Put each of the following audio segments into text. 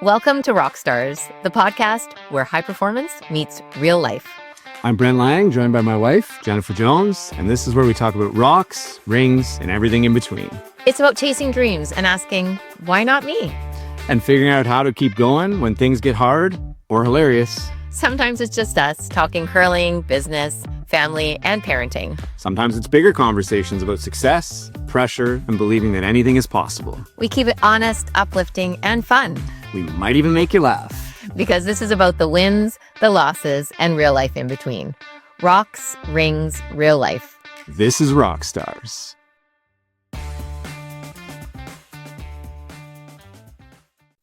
Welcome to Rockstars, the podcast where high performance meets real life. I'm Brent Lang, joined by my wife, Jennifer Jones, and this is where we talk about rocks, rings, and everything in between. It's about chasing dreams and asking, why not me? And figuring out how to keep going when things get hard or hilarious. Sometimes it's just us talking curling, business, family, and parenting. Sometimes it's bigger conversations about success, pressure, and believing that anything is possible. We keep it honest, uplifting, and fun. We might even make you laugh. Because this is about the wins, the losses, and real life in between. Rocks, rings, real life. This is Rockstars.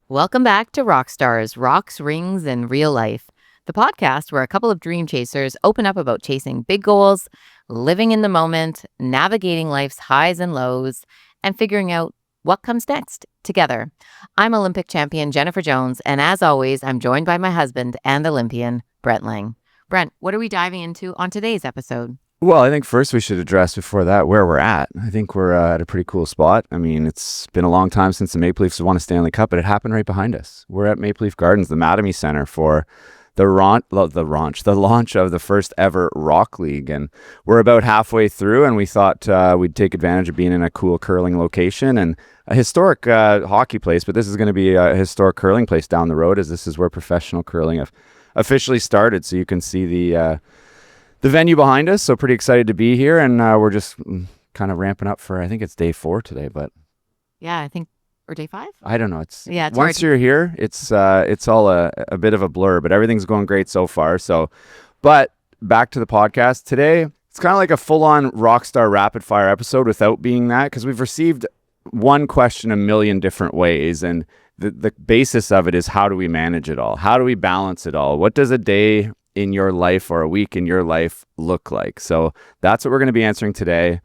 Welcome back to Rockstars, Rocks, Rings, and Real Life, the podcast where a couple of dream chasers open up about chasing big goals, living in the moment, navigating life's highs and lows, and figuring out what comes next together. I'm Olympic champion Jennifer Jones, and as always, I'm joined by my husband and Olympian, Brent Lang. Brent, what are we diving into on today's episode? Well, I think first we should address before that where we're at. I think we're at a pretty cool spot. I mean, it's been a long time since the Maple Leafs won a Stanley Cup, but it happened right behind us. We're at Maple Leaf Gardens, the Mattamy Center, for the launch of the first ever Rock League. And we're about halfway through, and we thought we'd take advantage of being in a cool curling location and a historic hockey place, but this is going to be a historic curling place down the road, as this is where professional curling officially started. So you can see the venue behind us. So pretty excited to be here, and we're just kind of ramping up for, I think it's day 4 today, but Yeah, I think, or day 5? I don't know. It's once hard. You're here, it's all a bit of a blur, but everything's going great so far. So, but back to the podcast today. It's kind of like a full-on Rockstar rapid fire episode without being that, because we've received one question a million different ways, and the basis of it is, how do we manage it all? How do we balance it all? What does a day in your life or a week in your life look like? So that's what we're going to be answering today.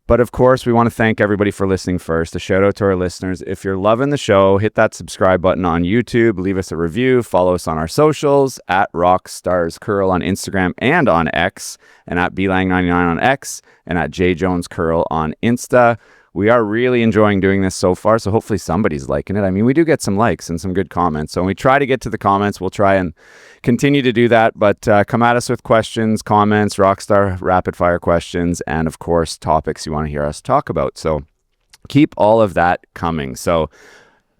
But of course, we want to thank everybody for listening first. A shout out to our listeners. If you're loving the show, hit that subscribe button on YouTube, leave us a review, follow us on our socials at RockstarsCurl on Instagram and on X, and at BLang99 on X, and at JJonesCurl on Insta. We are really enjoying doing this so far, so hopefully somebody's liking it. I mean, we do get some likes and some good comments. So when we try to get to the comments, we'll try and continue to do that. But come at us with questions, comments, Rockstar rapid fire questions, and of course, topics you want to hear us talk about. So keep all of that coming. So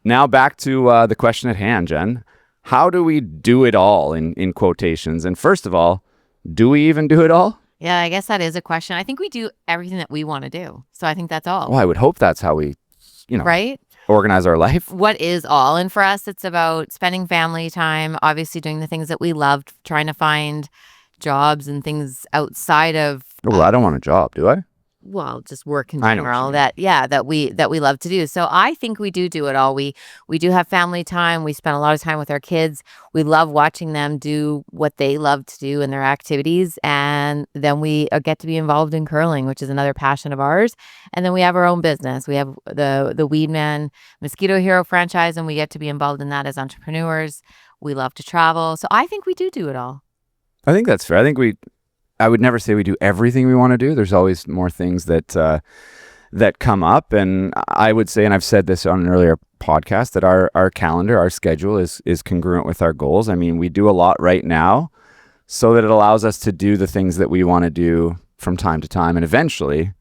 now back to the question at hand, Jen. How do we do it all in quotations? And first of all, do we even do it all? Yeah, I guess that is a question. I think we do everything that we want to do. So I think that's all. Well, I would hope that's how we, right? Organize our life. What is all? And for us, it's about spending family time, obviously doing the things that we loved, trying to find jobs and things outside of. Well, I don't want a job, do I? Well, just work in I know general what you mean. that we love to do. So I think we do it all. We do have family time. We spend a lot of time with our kids. We love watching them do what they love to do in their activities. And then we get to be involved in curling, which is another passion of ours. And then we have our own business. We have the Weedman Mosquito Hero franchise, and we get to be involved in that as entrepreneurs. We love to travel. So I think we do it all. I think that's fair. I would never say we do everything we want to do. There's always more things that come up. And I would say, and I've said this on an earlier podcast, that our calendar, our schedule is congruent with our goals. I mean, we do a lot right now so that it allows us to do the things that we want to do from time to time. And eventually,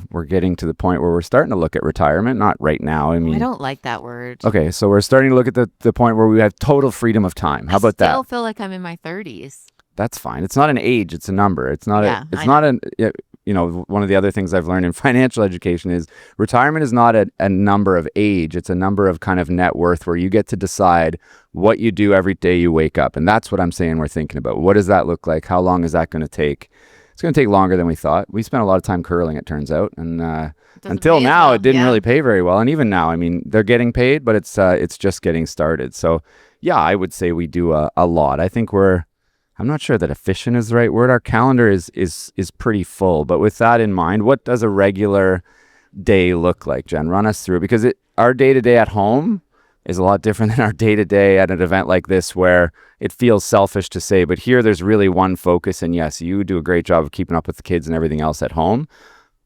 we're getting to the point where we're starting to look at retirement. Not right now. I mean, I don't like that word. Okay, so we're starting to look at the point where we have total freedom of time. How about that? I still feel like I'm in my 30s. That's fine. It's not an age, it's a number. It's not one of the other things I've learned in financial education is retirement is not a number of age. It's a number of kind of net worth, where you get to decide what you do every day you wake up. And that's what I'm saying we're thinking about. What does that look like? How long is that going to take? It's going to take longer than we thought. We spent a lot of time curling, it turns out. And until now, it didn't really pay very well. And even now, I mean, they're getting paid, but it's just getting started. So yeah, I would say we do a lot. I think I'm not sure that efficient is the right word. Our calendar is pretty full. But with that in mind, what does a regular day look like, Jen? Run us through, because our day-to-day at home is a lot different than our day-to-day at an event like this, where it feels selfish to say, but here there's really one focus. And yes, you do a great job of keeping up with the kids and everything else at home.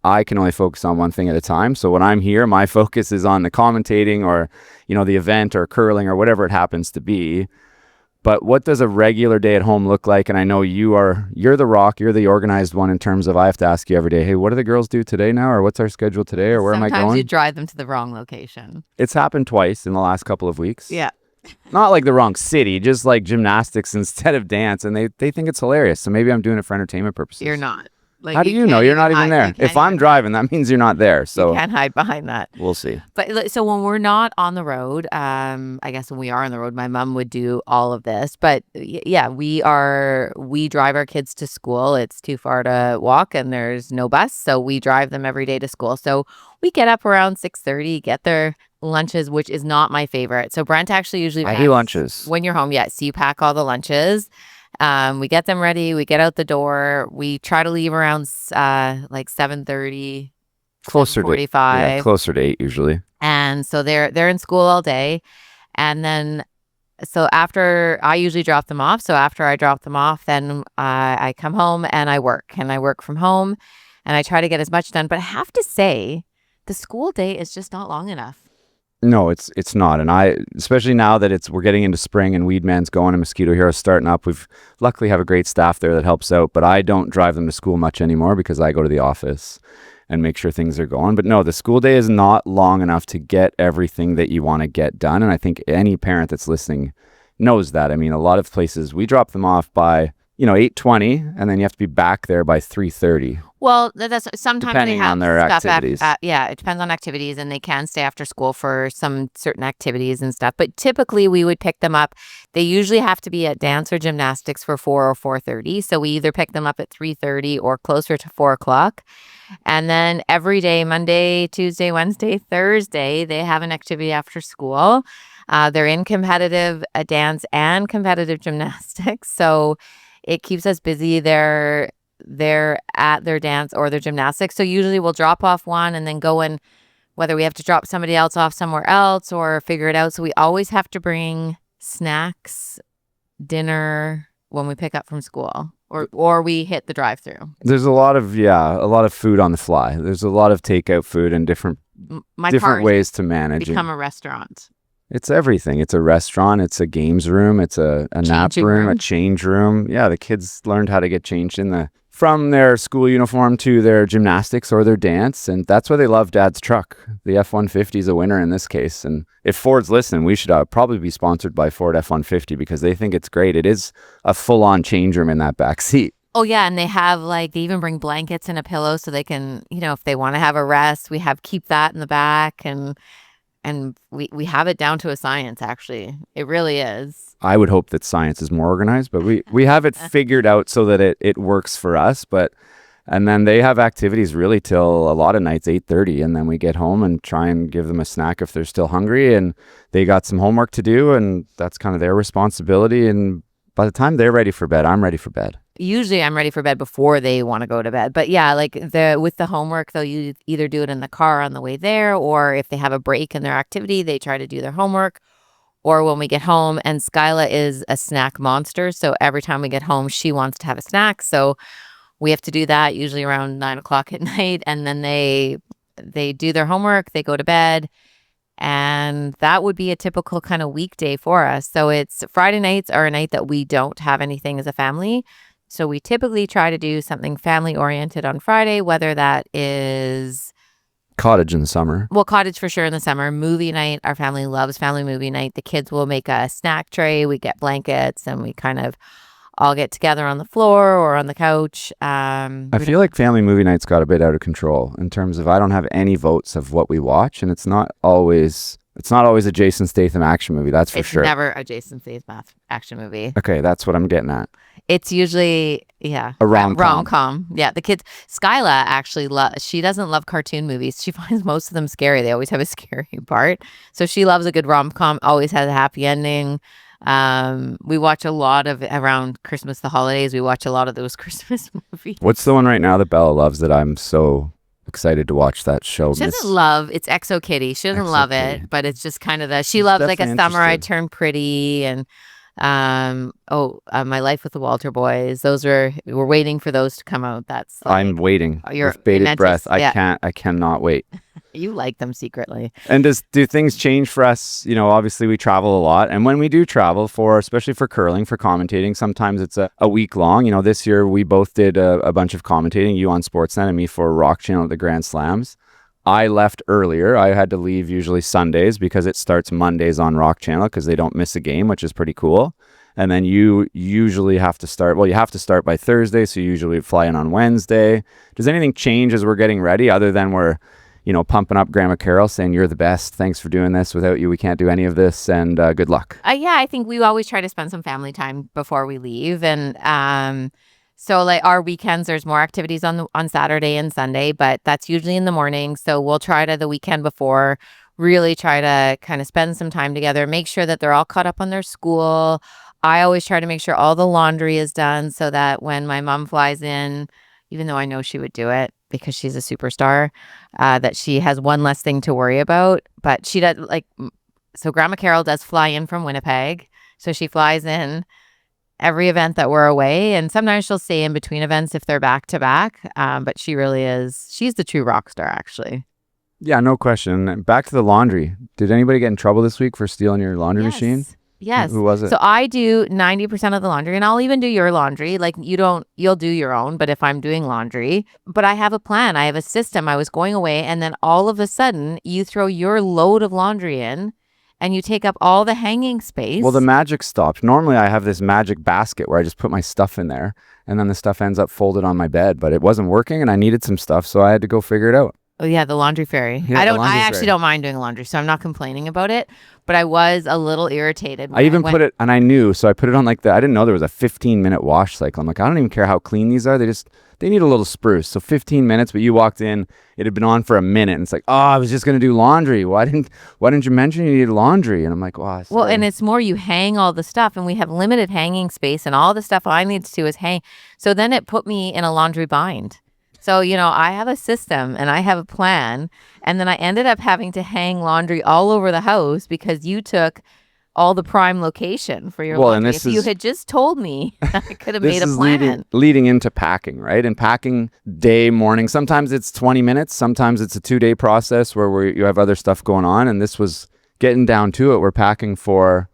I can only focus on one thing at a time. So when I'm here, my focus is on the commentating or, the event or curling or whatever it happens to be. But what does a regular day at home look like? And I know you're the rock, you're the organized one in terms of I have to ask you every day, hey, what do the girls do today now? Or what's our schedule today? Or where am I Sometimes going? you drive them to the wrong location. It's happened twice in the last couple of weeks. Yeah. Not like the wrong city, just like gymnastics instead of dance. And they think it's hilarious. So maybe I'm doing it for entertainment purposes. You're not. Like, How do you know? You're not even there. If I'm driving, that means you're not there. So you can't hide behind that. We'll see. But so when we're not on the road, I guess when we are on the road, my mom would do all of this. But yeah, we drive our kids to school. It's too far to walk and there's no bus. So we drive them every day to school. So we get up around 6:30, get their lunches, which is not my favorite. So Brent actually usually I hate lunches. When you're home, yes, you pack all the lunches. We get them ready. We get out the door. We try to leave around like 7:30, Closer to 7:45. Yeah, closer to 8 usually. And so they're in school all day. And then so after I usually drop them off. So after I drop them off, then I come home and I work from home and I try to get as much done. But I have to say, the school day is just not long enough. No, it's not. And especially now that we're getting into spring and Weedman's going and Mosquito Hero's starting up, we've luckily have a great staff there that helps out, but I don't drive them to school much anymore because I go to the office and make sure things are going. But no, the school day is not long enough to get everything that you want to get done. And I think any parent that's listening knows that. I mean, a lot of places we drop them off by 8:20, and then you have to be back there by 3:30. Well, that's sometimes depending they have on their stuff activities. Yeah, it depends on activities, and they can stay after school for some certain activities and stuff. But typically, we would pick them up. They usually have to be at dance or gymnastics for 4 or 4:30. So we either pick them up at 3:30 or closer to 4 o'clock. And then every day, Monday, Tuesday, Wednesday, Thursday, they have an activity after school. They're in competitive dance and competitive gymnastics, so it keeps us busy. They're at their dance or their gymnastics. So usually we'll drop off one and then go in, whether we have to drop somebody else off somewhere else or figure it out. So we always have to bring snacks, dinner when we pick up from school or we hit the drive-through. There's a lot of food on the fly. There's a lot of takeout food and different ways to manage it. Become a restaurant. It's everything. It's a restaurant. It's a games room. It's a nap room, a change room. Yeah, the kids learned how to get changed from their school uniform to their gymnastics or their dance. And that's why they love Dad's truck. The F-150 is a winner in this case. And if Ford's listening, we should probably be sponsored by Ford F-150 because they think it's great. It is a full-on change room in that back seat. Oh, yeah. And they have they even bring blankets and a pillow so they can, if they want to have a rest, keep that in the back. And we have it down to a science, actually. It really is. I would hope that science is more organized, but we have it figured out so that it works for us. And then they have activities really till a lot of nights, 8:30. And then we get home and try and give them a snack if they're still hungry. And they got some homework to do, and that's kind of their responsibility. And by the time they're ready for bed, I'm ready for bed. Usually I'm ready for bed before they want to go to bed. But yeah, with the homework, they'll either do it in the car on the way there, or if they have a break in their activity, they try to do their homework. Or when we get home, and Skyla is a snack monster. So every time we get home, she wants to have a snack. So we have to do that usually around 9 o'clock at night. And then they do their homework, they go to bed. And that would be a typical kind of weekday for us. So it's Friday nights are a night that we don't have anything as a family. So we typically try to do something family oriented on Friday, whether that is cottage in the summer. Well, cottage for sure in the summer. Movie night. Our family loves family movie night. The kids will make a snack tray. We get blankets and we kind of all get together on the floor or on the couch. I feel like family movie nights got a bit out of control in terms of I don't have any votes of what we watch, and it's not always a Jason Statham action movie. That's for sure. It's never a Jason Statham action movie. Okay, that's what I'm getting at. It's usually, a rom-com. Yeah, the kids, Skyla actually, she doesn't love cartoon movies. She finds most of them scary. They always have a scary part. So she loves a good rom-com, always has a happy ending. We watch a lot of, around Christmas, the holidays, we watch a lot of those Christmas movies. What's the one right now that Bella loves that I'm so excited to watch that show? She doesn't love, it's Exo Kitty. She doesn't love it, but it's just kind of she loves like A Summer I Turned Pretty and My Life with the Walter Boys. We're waiting for those to come out. That's I'm like waiting you're with bated breath. yeah, I cannot wait. you like them secretly. And do things change for us? Obviously we travel a lot, and when we do travel especially for curling, for commentating, sometimes it's a week long. This year we both did a bunch of commentating, you on Sportsnet and me for Rock Channel at the Grand Slams. I left earlier. I had to leave usually Sundays because it starts Mondays on Rock Channel because they don't miss a game, which is pretty cool. And then you usually have to start, you have to start by Thursday, so you usually fly in on Wednesday. Does anything change as we're getting ready other than we're pumping up Grandma Carol, saying you're the best. Thanks for doing this. Without you, we can't do any of this. And good luck. Yeah, I think we always try to spend some family time before we leave, and so like our weekends, there's more activities on Saturday and Sunday, but that's usually in the morning. So we'll try to the weekend before really try to kind of spend some time together, make sure that they're all caught up on their school. I always try to make sure all the laundry is done so that when my mom flies in, even though I know she would do it because she's a superstar, that she has one less thing to worry about. But she does so Grandma Carol does fly in from Winnipeg. So she flies in every event that we're away. And sometimes she'll stay in between events if they're back to back. But she's the true rock star, actually. Yeah, no question. Back to the laundry. Did anybody get in trouble this week for stealing your laundry machine? Yes. Who was it? So I do 90% of the laundry, and I'll even do your laundry. Like you'll do your own, but if I'm doing laundry, but I have a plan. I have a system. I was going away, and then all of a sudden you throw your load of laundry in and you take up all the hanging space. Well, the magic stopped. Normally I have this magic basket where I just put my stuff in there and then the stuff ends up folded on my bed, but it wasn't working and I needed some stuff, so I had to go figure it out. Oh yeah, the laundry fairy. Yeah, I actually don't mind doing laundry, so I'm not complaining about it. But I was a little irritated. I even put it, and I knew, so I put it on I didn't know there was a 15-minute wash cycle. I'm like, I don't even care how clean these are. They need a little spruce. So 15 minutes, but you walked in, it had been on for a minute, and it's like, oh, I was just gonna do laundry. Why didn't you mention you needed laundry? And I'm like, wow. Well, and it's more you hang all the stuff, and we have limited hanging space, and all the stuff I need to do is hang. So then it put me in a laundry bind. So, I have a system and I have a plan. And then I ended up having to hang laundry all over the house because you took all the prime location for your laundry. If you had just told me, I could have made a plan. Leading into packing, right? And packing day, morning. Sometimes it's 20 minutes. Sometimes it's a 2-day process where you have other stuff going on. And this was getting down to it. We're packing for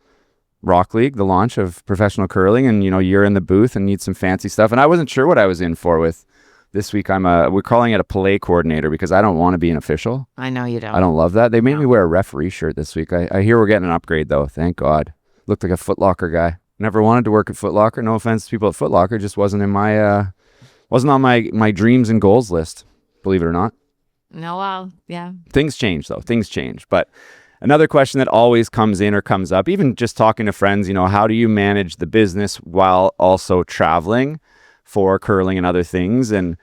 Rock League, the launch of professional curling. And, you're in the booth and need some fancy stuff. And I wasn't sure what I was in for with this week. We're calling it a play coordinator because I don't want to be an official. I know you don't. I don't love that. They made me wear a referee shirt this week. I hear we're getting an upgrade though. Thank God. Looked like a Foot Locker guy. Never wanted to work at Foot Locker. No offense to people at Foot Locker. Just wasn't in wasn't on my dreams and goals list, believe it or not. No, well, yeah. Things change though. Things change. But another question that always comes in or comes up, even just talking to friends, how do you manage the business while also traveling for curling and other things? And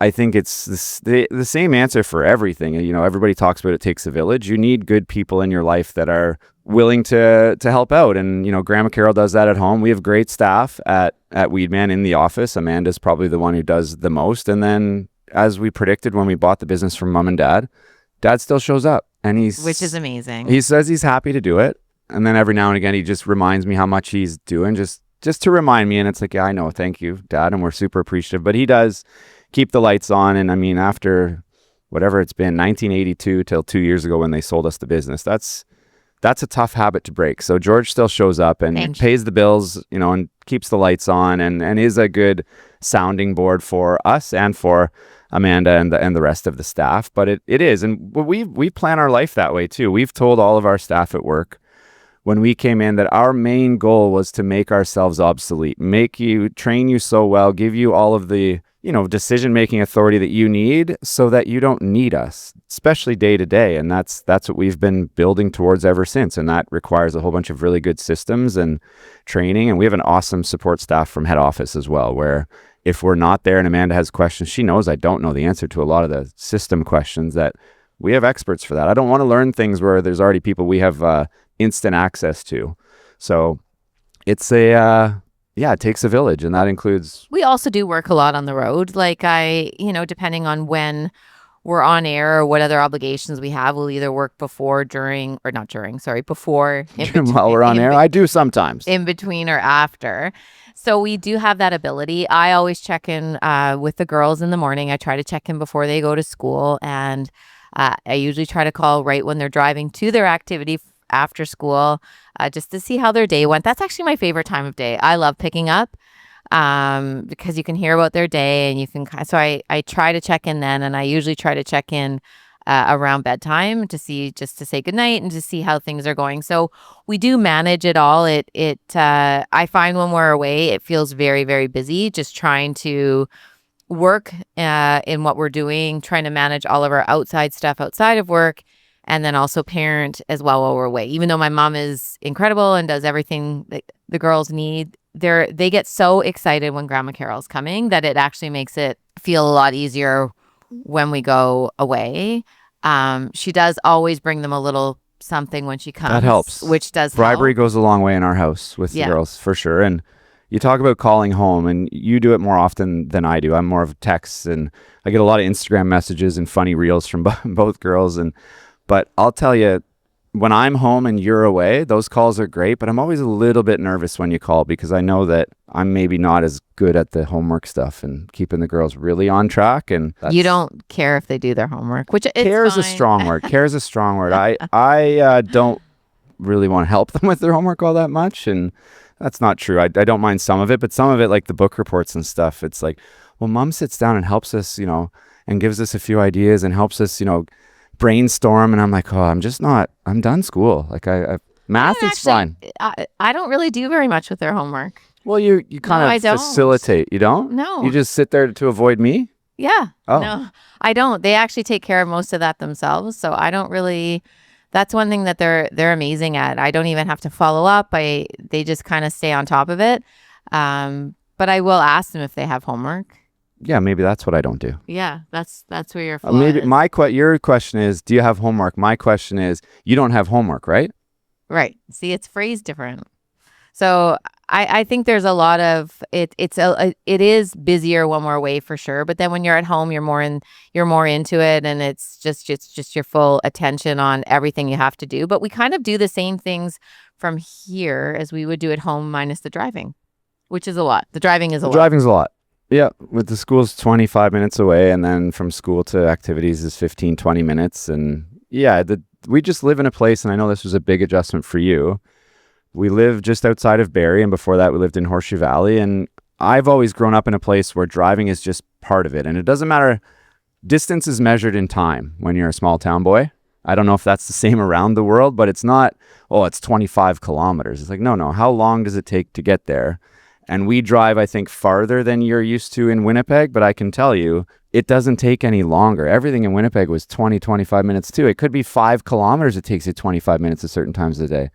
I think it's the same answer for everything. Everybody talks about it takes a village. You need good people in your life that are willing to help out. And, Grandma Carol does that at home. We have great staff at Weedman in the office. Amanda's probably the one who does the most. And then as we predicted when we bought the business from mom and dad still shows up, and which is amazing. He says he's happy to do it. And then every now and again, he just reminds me how much he's doing just to remind me. And it's like, yeah, I know. Thank you, Dad. And we're super appreciative. But he does keep the lights on. And I mean, after whatever it's been, 1982 till 2 years ago when they sold us the business, that's a tough habit to break. So George still shows up and pays the bills, and keeps the lights on and is a good sounding board for us and for Amanda and the rest of the staff. But it is. And we plan our life that way too. We've told all of our staff at work when we came in that our main goal was to make ourselves obsolete, train you so well, give you all of the, decision-making authority that you need so that you don't need us, especially day to day. And that's what we've been building towards ever since. And that requires a whole bunch of really good systems and training. And we have an awesome support staff from head office as well, where if we're not there and Amanda has questions, she knows I don't know the answer to a lot of the system questions, that we have experts for that. I don't want to learn things where there's already people we have instant access to. So it's it takes a village, and that includes. We also do work a lot on the road. Like depending on when we're on air or what other obligations we have, we'll either work before, during, or not during, sorry, before, While we're on air, I do sometimes. in between, or after. So we do have that ability. I always check in with the girls in the morning. I try to check in before they go to school, and I usually try to call right when they're driving to their activity after school, just to see how their day went. That's actually my favorite time of day. I love picking up because you can hear about their day, and you can. So I try to check in then, and I usually try to check in around bedtime to see, just to say goodnight and to see how things are going. So we do manage it all. I find when we're away, it feels very, very busy, just trying to work in what we're doing, trying to manage all of our outside stuff outside of work, and then also parent as well while we're away. Even though my mom is incredible and does everything that the girls need, they get so excited when Grandma Carol's coming that it actually makes it feel a lot easier when we go away. She does always bring them a little something when she comes. That helps. Which does Bribery help. goes a long way in our house with the girls, for sure. And you talk about calling home, and you do it more often than I do. I'm more of texts, and I get a lot of Instagram messages and funny reels from both girls. But I'll tell you, when I'm home and you're away, those calls are great, but I'm always a little bit nervous when you call, because I know that I'm maybe not as good at the homework stuff and keeping the girls really on track. And you don't care if they do their homework, which it's care is a fine. strong word. Care is a strong word. I don't really want to help them with their homework all that much, and that's not true. I don't mind some of it, but some of it, like the book reports and stuff, it's like, well, Mom sits down and helps us, and gives us a few ideas and helps us, brainstorm. And I'm like, oh, I'm done school. Like math is fine. I don't really do very much with their homework. Well, you kind of facilitate. You don't? No. You just sit there to avoid me? Yeah. Oh. No, I don't. They actually take care of most of that themselves. So I don't really, that's one thing that they're amazing at. I don't even have to follow up. They just kind of stay on top of it. But I will ask them if they have homework. Yeah, maybe that's what I don't do. Yeah, that's where your flaw Maybe is. your question is, do you have homework? My question is, you don't have homework, right? Right. See, it's phrased different. So I think there's a lot of it. It is busier when we're away for sure. But then when you're at home, you're more into it, and it's just your full attention on everything you have to do. But we kind of do the same things from here as we would do at home, minus the driving, which is a lot. The driving is a lot. Driving's a lot. Yeah, with the school's 25 minutes away, and then from school to activities is 15, 20 minutes. And yeah, we just live in a place, and I know this was a big adjustment for you. We live just outside of Barrie, and before that we lived in Horseshoe Valley. And I've always grown up in a place where driving is just part of it. And it doesn't matter, distance is measured in time when you're a small town boy. I don't know if that's the same around the world, but it's not, it's 25 kilometers. It's like, no, how long does it take to get there? And we drive, I think, farther than you're used to in Winnipeg, but I can tell you, it doesn't take any longer. Everything in Winnipeg was 20, 25 minutes too. It could be 5 kilometers. It takes you 25 minutes at certain times of the day.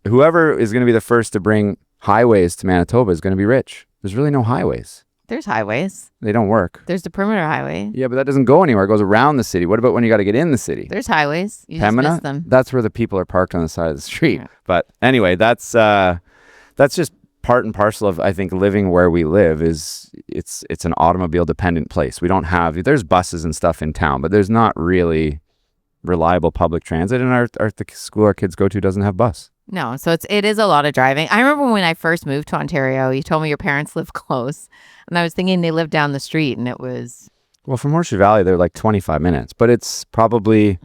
Whoever is going to be the first to bring highways to Manitoba is going to be rich. There's really no highways. There's highways. They don't work. There's the perimeter highway. Yeah, but that doesn't go anywhere. It goes around the city. What about when you got to get in the city? There's highways. You just miss them. That's where the people are parked on the side of the street. Yeah. But anyway, that's just part and parcel of, I think, living where we live. Is it's an automobile dependent place. We don't have, there's buses and stuff in town, but there's not really reliable public transit, and the school our kids go to doesn't have bus. No, so it is a lot of driving. I remember when I first moved to Ontario, you told me your parents live close, and I was thinking they lived down the street, and it was... Well, from Horseshoe Valley, they're like 25 minutes, but it's probably,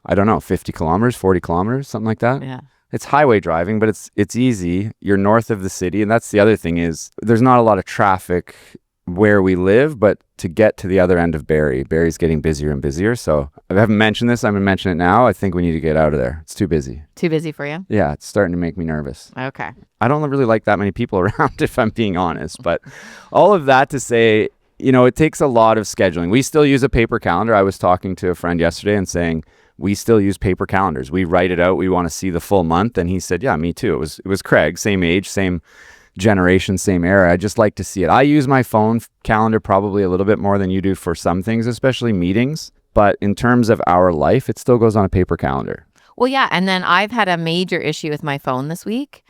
I don't know, 50 kilometers, 40 kilometers, something like that. Yeah. It's highway driving, but it's easy. You're north of the city, and that's the other thing is there's not a lot of traffic where we live, but to get to the other end of Barrie's getting busier and busier. So I haven't mentioned this. I'm going to mention it now. I think we need to get out of there. It's too busy. Too busy for you? Yeah, it's starting to make me nervous. Okay. I don't really like that many people around, if I'm being honest. But all of that to say, it takes a lot of scheduling. We still use a paper calendar. I was talking to a friend yesterday and saying, we still use paper calendars. We write it out. We want to see the full month. And he said, yeah, me too. It was Craig, same age, same generation, same era. I just like to see it. I use my phone calendar probably a little bit more than you do for some things, especially meetings. But in terms of our life, it still goes on a paper calendar. Well, yeah. And then I've had a major issue with my phone this week.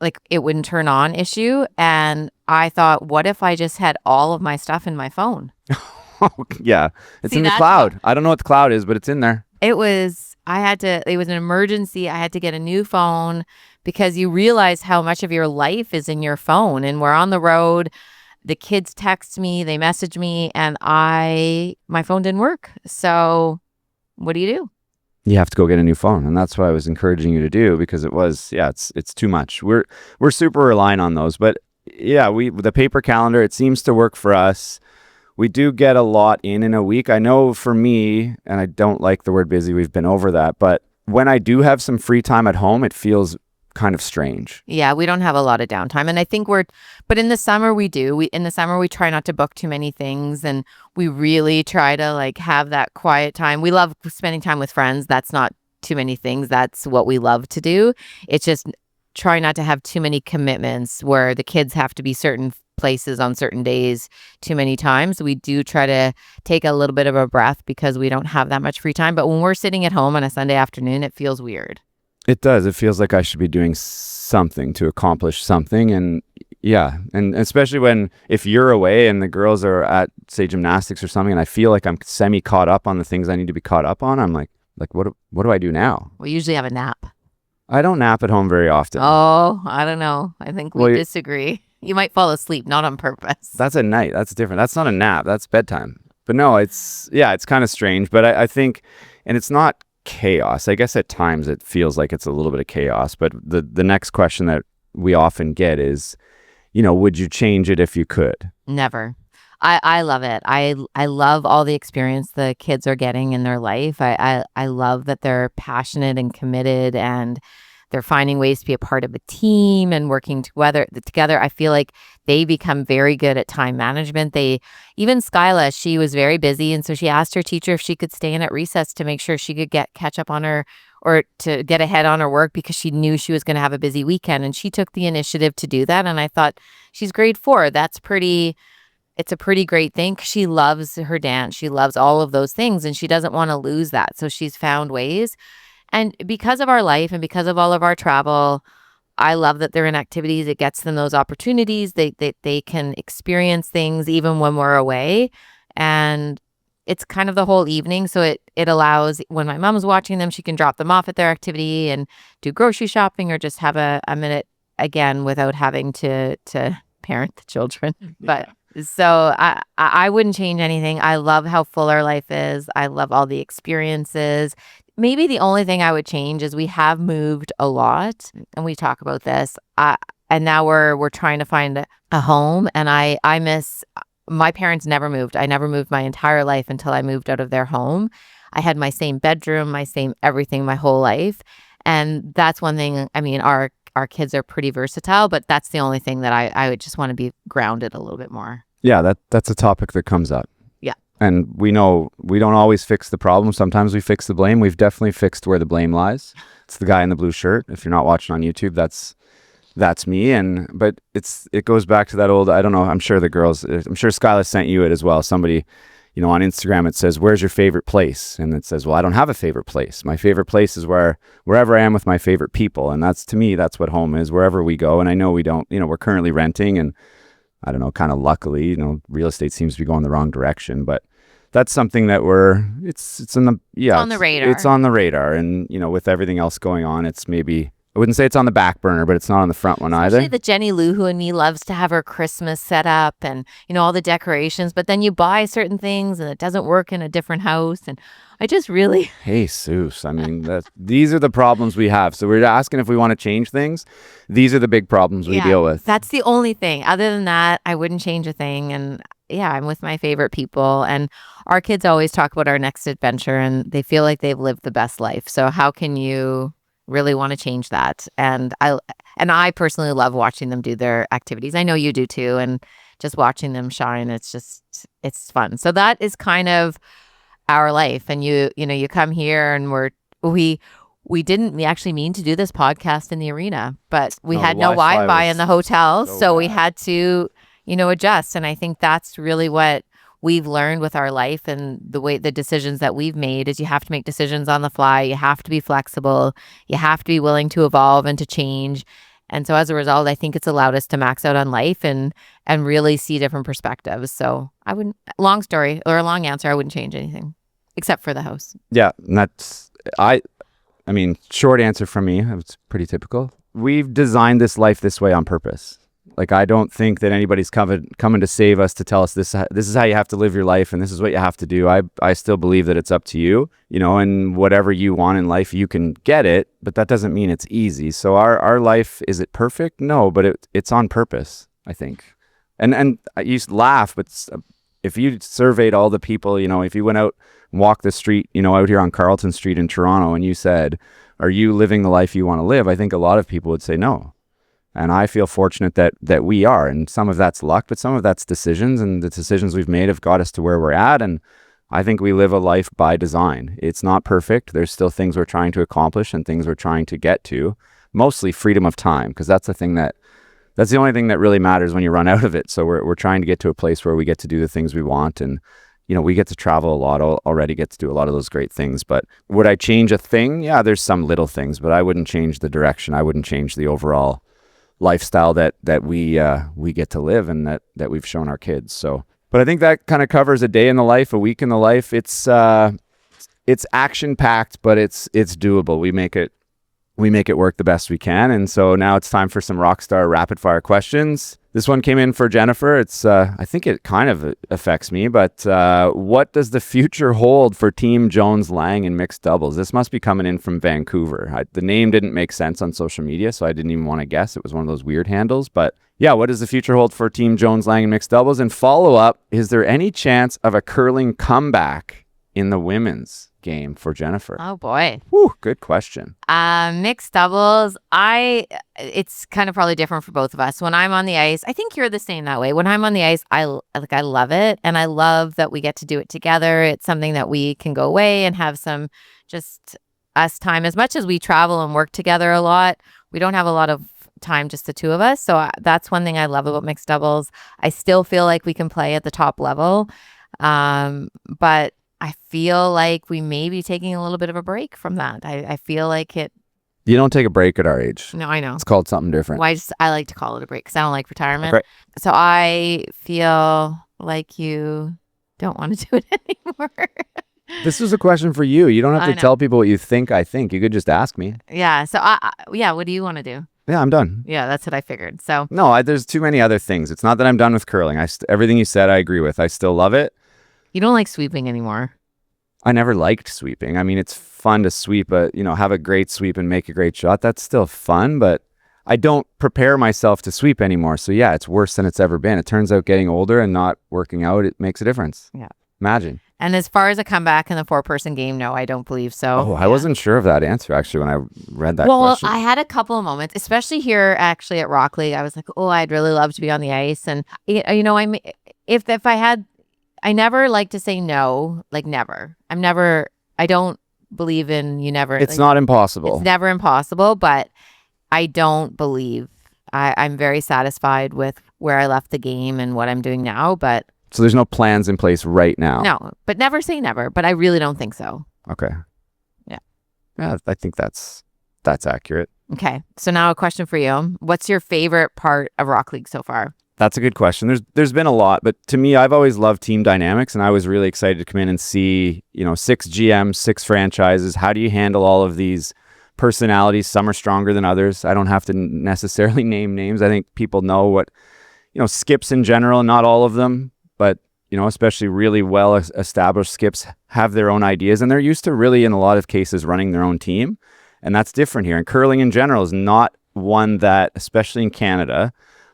Like it wouldn't turn on issue. And I thought, what if I just had all of my stuff in my phone? Yeah, it's See, in the that's what cloud. I don't know what the cloud is, but it's in there. it was. It was an emergency. I had to get a new phone because you realize how much of your life is in your phone, and we're on the road. The kids text me, they message me, and my phone didn't work. So what do you do? You have to go get a new phone, and that's what I was encouraging you to do, because it's too much. We're super relying on those, but yeah, we the paper calendar, it seems to work for us. We do get a lot in a week. I know for me, and I don't like the word busy, we've been over that, but when I do have some free time at home, it feels kind of strange. Yeah, we don't have a lot of downtime. And I think but in the summer we do. In the summer we try not to book too many things, and we really try to like have that quiet time. We love spending time with friends. That's not too many things. That's what we love to do. It's just try not to have too many commitments where the kids have to be certain places on certain days too many times. We do try to take a little bit of a breath because we don't have that much free time. But when we're sitting at home on a Sunday afternoon, it feels weird. It does. It feels like I should be doing something to accomplish something. And yeah, and especially if you're away and the girls are at, say, gymnastics or something, and I feel like I'm semi caught up on the things I need to be caught up on, I'm like what do I do now? We usually have a nap. I don't nap at home very often. Oh, I don't know. I think we Well, disagree. You might fall asleep, not on purpose. That's at night. That's different. That's not a nap. That's bedtime. But no, it's kind of strange. But I think, and it's not chaos. I guess at times it feels like it's a little bit of chaos. But the next question that we often get is, would you change it if you could? Never. I love it. I love all the experience the kids are getting in their life. I love that they're passionate and committed, and they're finding ways to be a part of a team and working together. I feel like they become very good at time management. Even Skyla, she was very busy, and so she asked her teacher if she could stay in at recess to make sure she could catch up on her, or to get ahead on her work, because she knew she was going to have a busy weekend, and she took the initiative to do that. And I thought, she's grade 4. It's a pretty great thing. She loves her dance. She loves all of those things, and she doesn't want to lose that. So she's found ways. And because of our life and because of all of our travel, I love that they're in activities. It gets them those opportunities. They can experience things even when we're away. And it's kind of the whole evening. So it allows, when my mom's watching them, she can drop them off at their activity and do grocery shopping, or just have a minute again without having to parent the children. But so I wouldn't change anything. I love how full our life is. I love all the experiences. Maybe the only thing I would change is we have moved a lot, and we talk about this. And now we're trying to find a home, and I miss. My parents never moved. I never moved my entire life until I moved out of their home. I had my same bedroom, my same everything my whole life, and that's one thing. I mean, our kids are pretty versatile, but that's the only thing that I would just want to be grounded a little bit more. Yeah, that's a topic that comes up. Yeah. And we know we don't always fix the problem. Sometimes we fix the blame. We've definitely fixed where the blame lies. It's the guy in the blue shirt. If you're not watching on YouTube, that's me. But it goes back to that old, I don't know, I'm sure Skyla sent you it as well. Somebody, on Instagram, it says, "Where's your favorite place?" And it says, "Well, I don't have a favorite place. My favorite place is wherever I am with my favorite people." And that's, to me, that's what home is, wherever we go. And I know we don't, we're currently renting, and I don't know, kind of luckily, real estate seems to be going the wrong direction, but that's something that it's on the radar. It's on the radar. And, with everything else going on, it's maybe, I wouldn't say it's on the back burner, but it's not on the front one either. Especially that Jenny Lou, who and me, loves to have her Christmas set up and, all the decorations, but then you buy certain things and it doesn't work in a different house. And I just really... Hey, Seuss. I mean, these are the problems we have. So we're asking if we want to change things. These are the big problems we deal with. That's the only thing. Other than that, I wouldn't change a thing. And yeah, I'm with my favorite people. And our kids always talk about our next adventure, and they feel like they've lived the best life. So how can you really want to change that? And I personally love watching them do their activities. I know you do too. And just watching them shine, it's fun. So that is kind of our life. And you come here, and we didn't actually mean to do this podcast in the arena, but we had no Wi-Fi in the hotel. So we had to, adjust. And I think that's really what we've learned with our life, and the decisions that we've made is you have to make decisions on the fly. You have to be flexible. You have to be willing to evolve and to change. And so as a result, I think it's allowed us to max out on life and really see different perspectives. So I wouldn't, long story or a long answer, I wouldn't change anything except for the house. Yeah, and I mean, short answer from me, it's pretty typical. We've designed this life this way on purpose. Like, I don't think that anybody's coming to save us to tell us this is how you have to live your life and this is what you have to do. I still believe that it's up to you, and whatever you want in life, you can get it, but that doesn't mean it's easy. So our life, is it perfect? No, but it's on purpose, I think. And I used to laugh, but if you surveyed all the people, if you went out and walked the street, out here on Carlton Street in Toronto, and you said, are you living the life you want to live? I think a lot of people would say no. And I feel fortunate that we are. And some of that's luck, but some of that's decisions. And the decisions we've made have got us to where we're at. And I think we live a life by design. It's not perfect. There's still things we're trying to accomplish and things we're trying to get to. Mostly freedom of time, because that's the only thing that really matters when you run out of it. So we're trying to get to a place where we get to do the things we want. And, we get to travel a lot, already get to do a lot of those great things. But would I change a thing? Yeah, there's some little things, but I wouldn't change the direction. I wouldn't change the overall lifestyle that we get to live and that we've shown our kids. So, but I think that kind of covers a day in the life, a week in the life. It's action packed, but it's doable. We make it work the best we can. And so now it's time for some Rockstar rapid fire questions. This one came in for Jennifer. It's I think it kind of affects me, but what does the future hold for Team Jones Lang in mixed doubles? This must be coming in from Vancouver. The name didn't make sense on social media, so I didn't even want to guess. It was one of those weird handles. But yeah, what does the future hold for Team Jones Lang in mixed doubles? And follow up, is there any chance of a curling comeback in the women's game for Jennifer? Oh boy. Whew, good question. Mixed doubles, it's kind of probably different for both of us. When I'm on the ice, I think you're the same that way. When I'm on the ice, I love it, and I love that we get to do it together. It's something that we can go away and have some just us time. As much as we travel and work together a lot, we don't have a lot of time, just the two of us. So that's one thing I love about mixed doubles. I still feel like we can play at the top level, but I feel like we may be taking a little bit of a break from that. I feel like it. You don't take a break at our age. No, I know. It's called something different. Well, I like to call it a break because I don't like retirement. Right. So I feel like you don't want to do it anymore. This is a question for you. You don't have to tell people what you think I think. You could just ask me. Yeah. So what do you want to do? Yeah, I'm done. Yeah, that's what I figured. So no, there's too many other things. It's not that I'm done with curling. Everything you said, I agree with. I still love it. You don't like sweeping anymore. I never liked sweeping. I mean, it's fun to sweep, have a great sweep and make a great shot. That's still fun, but I don't prepare myself to sweep anymore. So yeah, it's worse than it's ever been. It turns out getting older and not working out, it makes a difference. Yeah. Imagine. And as far as a comeback in the 4-person game, no, I don't believe so. Oh, I wasn't sure of that answer actually when I read that question. I had a couple of moments, especially here actually at Rock League. I was like, oh, I'd really love to be on the ice. And, if I had, I never like to say no, like never. I don't believe in you never. It's not impossible. It's never impossible, but I don't believe. I'm very satisfied with where I left the game and what I'm doing now, but. So there's no plans in place right now? No, but never say never, but I really don't think so. Okay. Yeah. Yeah, I think that's accurate. Okay. So now a question for you. What's your favorite part of Rock League so far? That's a good question. There's been a lot, but to me, I've always loved team dynamics, and I was really excited to come in and see, 6 GMs, 6 franchises. How do you handle all of these personalities? Some are stronger than others. I don't have to necessarily name names. I think people know what, skips in general, not all of them, but, especially really well established skips have their own ideas, and they're used to really, in a lot of cases, running their own team. And that's different here. And curling in general is not one that, especially in Canada,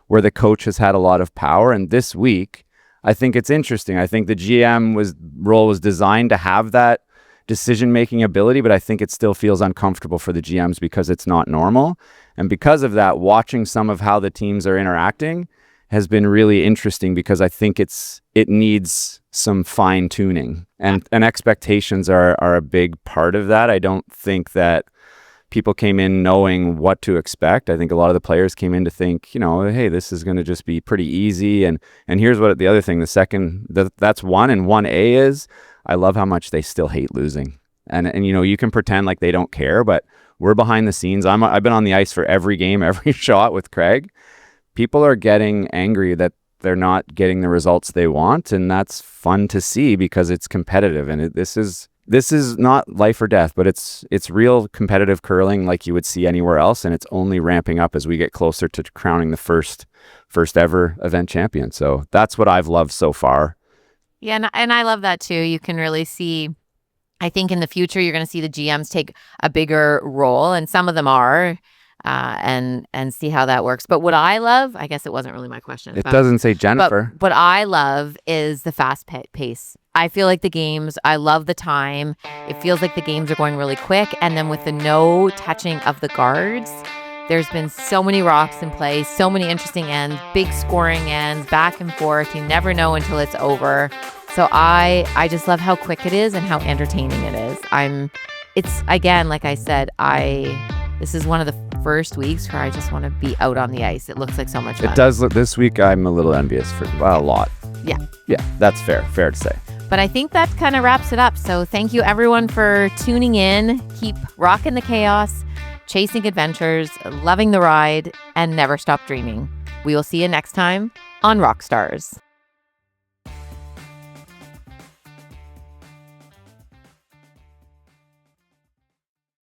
where the coach has had a lot of power. And this week, I think it's interesting. I think the GM role was designed to have that decision-making ability, but I think it still feels uncomfortable for the GMs because it's not normal. And because of that, watching some of how the teams are interacting has been really interesting because I think it needs some fine-tuning. And expectations are a big part of that. I don't think that people came in knowing what to expect. I think a lot of the players came in to think, hey, this is going to just be pretty easy. And here's what the other thing, that's one, and 1A is, I love how much they still hate losing. And you can pretend like they don't care, but we're behind the scenes. I've been on the ice for every game, every shot with Craig. People are getting angry that they're not getting the results they want, and that's fun to see because it's competitive. And this is not life or death, but it's real competitive curling like you would see anywhere else, and it's only ramping up as we get closer to crowning the first ever event champion. So that's what I've loved so far. Yeah, and I love that too. You can really see, I think in the future, you're going to see the GMs take a bigger role, and some of them are, and see how that works. But what I love, I guess it wasn't really my question. It doesn't say Jennifer. But what I love is the fast pace. I feel like the games, I love the time. It feels like the games are going really quick. And then with the no touching of the guards, there's been so many rocks in play, so many interesting ends, big scoring ends, back and forth. You never know until it's over. So I just love how quick it is and how entertaining it is. It's again, like I said, this is one of the first weeks where I just want to be out on the ice. It looks like so much fun. It does look, this week I'm a little envious for a lot. Yeah. Yeah, that's fair to say. But I think that kind of wraps it up. So thank you everyone for tuning in. Keep rocking the chaos, chasing adventures, loving the ride, and never stop dreaming. We will see you next time on Rockstars.